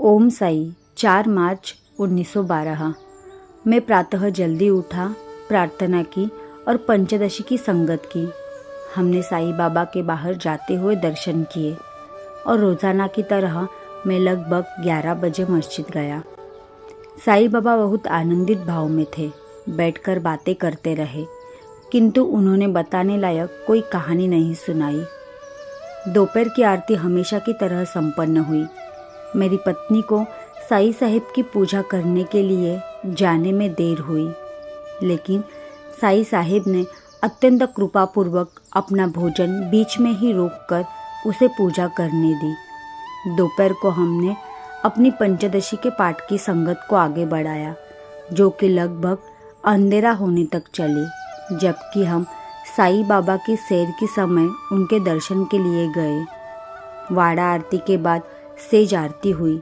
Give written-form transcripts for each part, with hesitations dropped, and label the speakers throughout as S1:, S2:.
S1: ओम साई 4 मार्च 1912। मैं प्रातः जल्दी उठा, प्रार्थना की और पंचदशी की संगत की। हमने साईं बाबा के बाहर जाते हुए दर्शन किए और रोज़ाना की तरह मैं लगभग 11 बजे मस्जिद गया। साईं बाबा बहुत आनंदित भाव में थे, बैठकर बातें करते रहे, किंतु उन्होंने बताने लायक कोई कहानी नहीं सुनाई। दोपहर की आरती हमेशा की तरह संपन्न हुई। मेरी पत्नी को साईं साहिब की पूजा करने के लिए जाने में देर हुई, लेकिन साईं साहिब ने अत्यंत कृपापूर्वक अपना भोजन बीच में ही रोककर उसे पूजा करने दी। दोपहर को हमने अपनी पंचदशी के पाठ की संगत को आगे बढ़ाया, जो कि लगभग अंधेरा होने तक चली, जबकि हम साईं बाबा की सैर के समय उनके दर्शन के लिए गए। वाड़ा आरती के बाद सेज आरती हुई।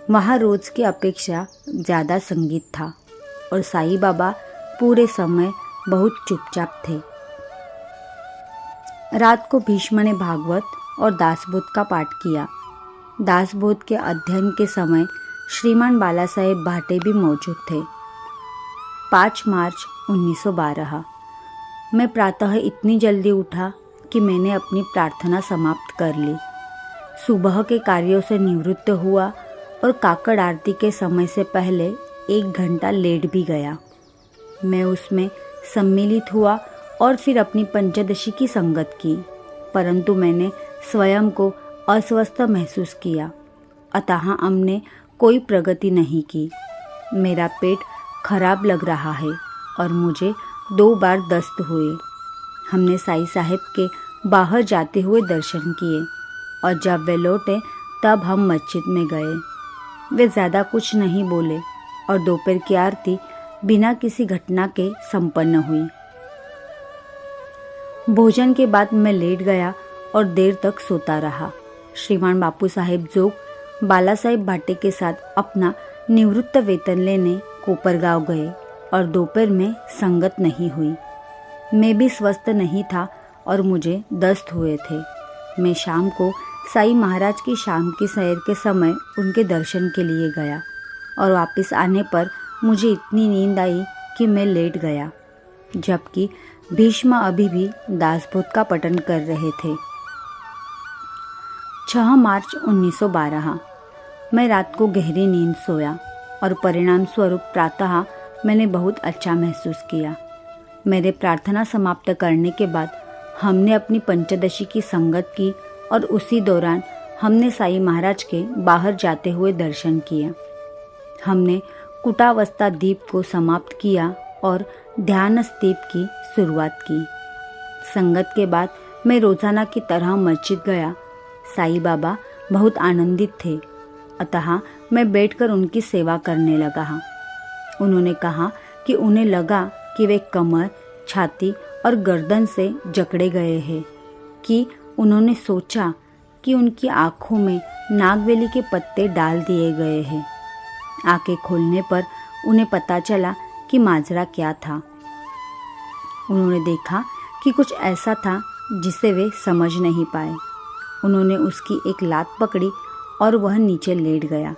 S1: वहाँ रोज की अपेक्षा ज़्यादा संगीत था और साईं बाबा पूरे समय बहुत चुपचाप थे। रात को भीष्म ने भागवत और दासबोध का पाठ किया। दासबोध के अध्ययन के समय श्रीमान बाला साहेब भाटे भी मौजूद थे। 5 मार्च 1912। मैं प्रातः इतनी जल्दी उठा कि मैंने अपनी प्रार्थना समाप्त कर ली। सुबह के कार्यों से निवृत्त हुआ और काकड़ आरती के समय से पहले 1 घंटा लेट भी गया। मैं उसमें सम्मिलित हुआ और फिर अपनी पंचदशी की संगत की, परंतु मैंने स्वयं को अस्वस्थ महसूस किया, अतः हमने कोई प्रगति नहीं की। मेरा पेट खराब लग रहा है और मुझे 2 बार दस्त हुए। हमने साईं साहिब के बाहर जाते हुए दर्शन किए और जब वे लौटे तब हम मस्जिद में गए। वे ज़्यादा कुछ नहीं बोले और दोपहर की आरती बिना किसी घटना के संपन्न हुई। भोजन के बाद मैं लेट गया और देर तक सोता रहा। श्रीमान बापू साहेब जोग बाला साहेब भाटे के साथ अपना निवृत्त वेतन लेने कोपरगांव गए और दोपहर में संगत नहीं हुई। मैं भी स्वस्थ नहीं था और मुझे दस्त हुए थे। मैं शाम को साईं महाराज की शाम की सैर के समय उनके दर्शन के लिए गया और वापस आने पर मुझे इतनी नींद आई कि मैं लेट गया, जबकि भीष्म अभी भी दासबोध का पठन कर रहे थे। 6 मार्च 1912। मैं रात को गहरी नींद सोया और परिणाम स्वरूप प्रातः मैंने बहुत अच्छा महसूस किया। मेरे प्रार्थना समाप्त करने के बाद हमने अपनी पंचदशी की संगत की और उसी दौरान हमने साईं महाराज के बाहर जाते हुए दर्शन किया। हमने कुटावस्था दीप को समाप्त किया और ध्यान दीप की शुरुआत की। संगत के बाद मैं रोजाना की तरह मस्जिद गया। साईं बाबा बहुत आनंदित थे, अतः मैं बैठकर उनकी सेवा करने लगा। उन्होंने कहा कि उन्हें लगा कि वे कमर, छाती और गर्दन से जकड़े गए हैं, कि उन्होंने सोचा कि उनकी आँखों में नागवेली के पत्ते डाल दिए गए हैं। आंखें खोलने पर उन्हें पता चला कि माजरा क्या था। उन्होंने देखा कि कुछ ऐसा था जिसे वे समझ नहीं पाए। उन्होंने उसकी एक लात पकड़ी और वह नीचे लेट गया।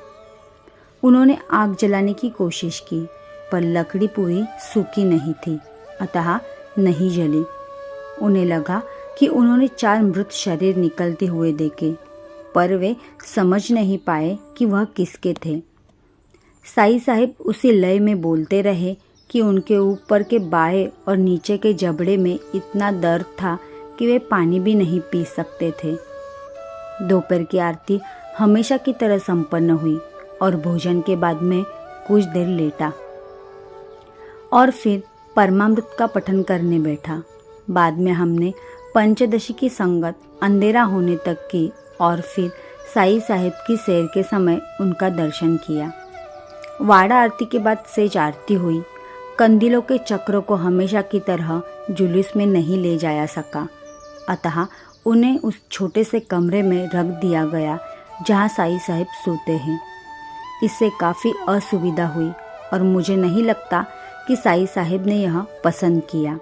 S1: उन्होंने आग जलाने की कोशिश की, पर लकड़ी पूरी सूखी नहीं थी, अतः नहीं जली। उन्हें लगा कि उन्होंने 4 मृत शरीर निकलते हुए देखे, पर वे समझ नहीं पाए कि वह किसके थे। साईं साहिब उसी लय में बोलते रहे कि उनके ऊपर के बाएं और नीचे के जबड़े में इतना दर्द था कि वे पानी भी नहीं पी सकते थे। दोपहर की आरती हमेशा की तरह संपन्न हुई और भोजन के बाद मैं कुछ देर लेटा और फिर परमामृत का पठन करने बैठा। बाद में हमने पंचदशी की संगत अंधेरा होने तक की और फिर साईं साहिब की सैर के समय उनका दर्शन किया। वाड़ा आरती के बाद सेज आरती हुई। कंदीलों के चक्रों को हमेशा की तरह जुलूस में नहीं ले जाया सका, अतः उन्हें उस छोटे से कमरे में रख दिया गया जहाँ साईं साहिब सोते हैं। इससे काफ़ी असुविधा हुई और मुझे नहीं लगता कि साईं साहिब ने यह पसंद किया।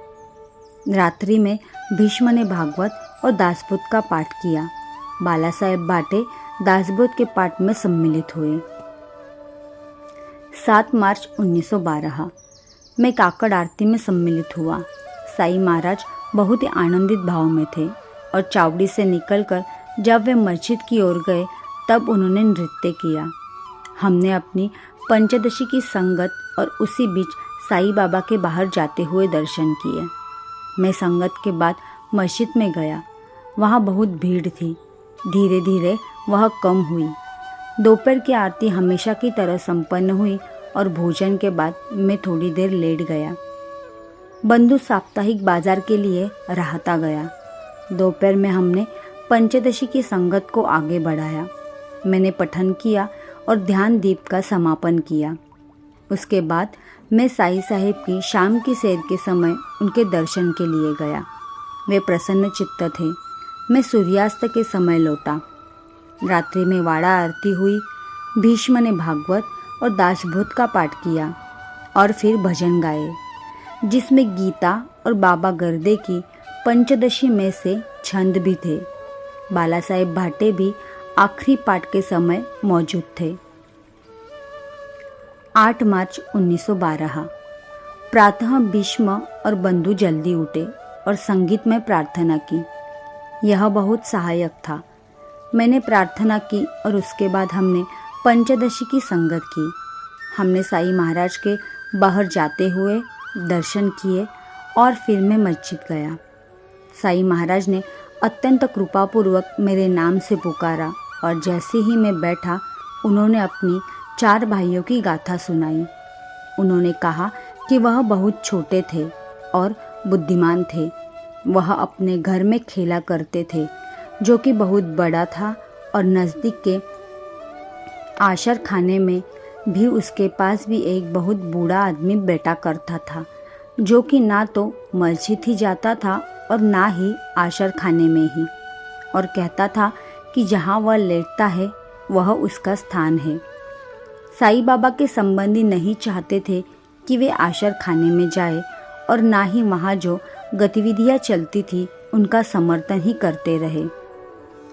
S1: रात्रि में भीष्म ने भागवत और दासबोध का पाठ किया। बाला साहेब भाटे दासबोध के पाठ में सम्मिलित हुए। 7 मार्च 1912 मैं काकड़ आरती में सम्मिलित हुआ। साईं महाराज बहुत ही आनंदित भाव में थे और चावड़ी से निकलकर जब वे मस्जिद की ओर गए तब उन्होंने नृत्य किया। हमने अपनी पंचदशी की संगत और उसी बीच साईं बाबा के बाहर जाते हुए दर्शन किए। मैं संगत के बाद मस्जिद में गया। वहाँ बहुत भीड़ थी। धीरे धीरे वह कम हुई। दोपहर की आरती हमेशा की तरह संपन्न हुई और भोजन के बाद मैं थोड़ी देर लेट गया। बंधु साप्ताहिक बाजार के लिए राहता गया। दोपहर में हमने पंचदशी की संगत को आगे बढ़ाया। मैंने पठन किया और ध्यान दीप का समापन किया। उसके बाद मैं साईं साहिब की शाम की सैर के समय उनके दर्शन के लिए गया। वे प्रसन्न चित्त थे। मैं सूर्यास्त के समय लौटा। रात्रि में वाड़ा आरती हुई। भीष्म ने भागवत और दासबोध का पाठ किया और फिर भजन गाए, जिसमें गीता और बाबा गर्दे की पंचदशी में से छंद भी थे। बाला साहेब भाटे भी आखिरी पाठ के समय मौजूद थे। 8 मार्च 1912 प्रातः भीष्म और बंधु जल्दी उठे और संगीत में प्रार्थना की। यह बहुत सहायक था। मैंने प्रार्थना की और उसके बाद हमने पंचदशी की संगत की। हमने साईं महाराज के बाहर जाते हुए दर्शन किए और फिर मैं मस्जिद गया। साईं महाराज ने अत्यंत कृपापूर्वक मेरे नाम से पुकारा और जैसे ही मैं बैठा उन्होंने अपनी 4 भाइयों की गाथा सुनाई। उन्होंने कहा कि वह बहुत छोटे थे और बुद्धिमान थे। वह अपने घर में खेला करते थे जो कि बहुत बड़ा था और नज़दीक के आशर खाने में भी उसके पास भी एक बहुत बूढ़ा आदमी बैठा करता था जो कि ना तो मस्जिद ही जाता था और ना ही आशर खाने में ही, और कहता था कि जहाँ वह लेटता है वह उसका स्थान है। साईं बाबा के संबंधी नहीं चाहते थे कि वे आशर खाने में जाए और ना ही वहाँ जो गतिविधियाँ चलती थी उनका समर्थन ही करते रहे।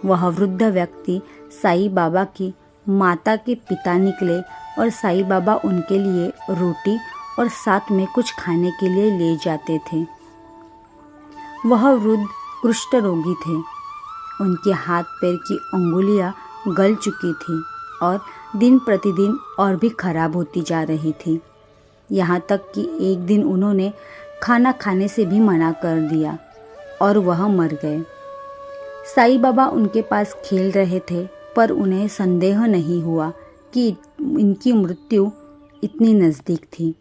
S1: वह वृद्ध व्यक्ति साईं बाबा की माता के पिता निकले और साईं बाबा उनके लिए रोटी और साथ में कुछ खाने के लिए ले जाते थे। वह वृद्ध कुष्ठ रोगी थे। उनके हाथ पैर की अंगुलियां गल चुकी थी और दिन प्रतिदिन और भी खराब होती जा रही थी। यहाँ तक कि एक दिन उन्होंने खाना खाने से भी मना कर दिया और वह मर गए। साईं बाबा उनके पास खेल रहे थे पर उन्हें संदेह नहीं हुआ कि इनकी मृत्यु इतनी नज़दीक थी।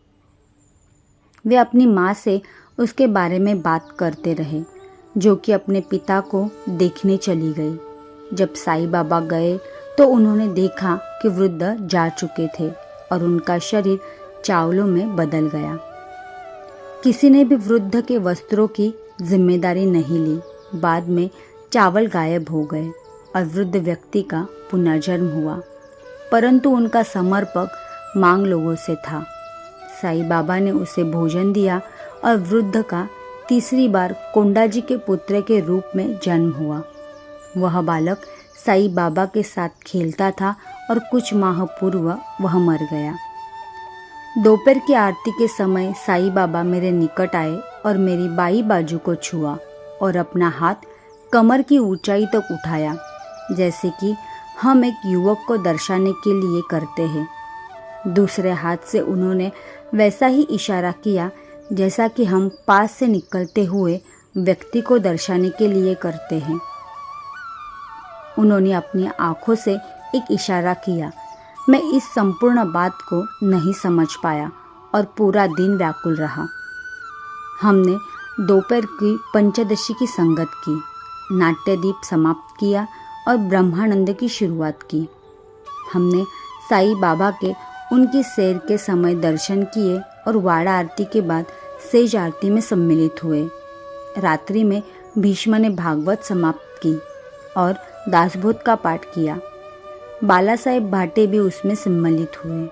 S1: वे अपनी माँ से उसके बारे में बात करते रहे जो कि अपने पिता को देखने चली गई। जब साईं बाबा गए तो उन्होंने देखा कि वृद्ध जा चुके थे और उनका शरीर चावलों में बदल गया। किसी ने भी वृद्ध के वस्त्रों की जिम्मेदारी नहीं ली। बाद में चावल गायब हो गए और वृद्ध व्यक्ति का पुनर्जन्म हुआ, परंतु उनका समर्पक मांग लोगों से था। साईं बाबा ने उसे भोजन दिया और वृद्ध का तीसरी बार कोंडाजी के पुत्र के रूप में जन्म हुआ। वह बालक साईं बाबा के साथ खेलता था और कुछ माह पूर्व वह मर गया। दोपहर की आरती के समय साईं बाबा मेरे निकट आए और मेरी बाई बाजू को छुआ और अपना हाथ कमर की ऊंचाई तक उठाया, जैसे कि हम एक युवक को दर्शाने के लिए करते हैं। दूसरे हाथ से उन्होंने वैसा ही इशारा किया जैसा कि हम पास से निकलते हुए व्यक्ति को दर्शाने के लिए करते हैं। उन्होंने अपनी आंखों से एक इशारा किया। मैं इस संपूर्ण बात को नहीं समझ पाया और पूरा दिन व्याकुल रहा। हमने दोपहर की पंचदशी की संगत की, नाट्य दीप समाप्त किया और ब्रह्मानंद की शुरुआत की। हमने साईं बाबा के उनकी सैर के समय दर्शन किए और वाड़ा आरती के बाद सेज आरती में सम्मिलित हुए। रात्रि में भीष्म ने भागवत समाप्त की और दासबोध का पाठ किया। बाला साहेब भाटे भी उसमें सम्मिलित हुए।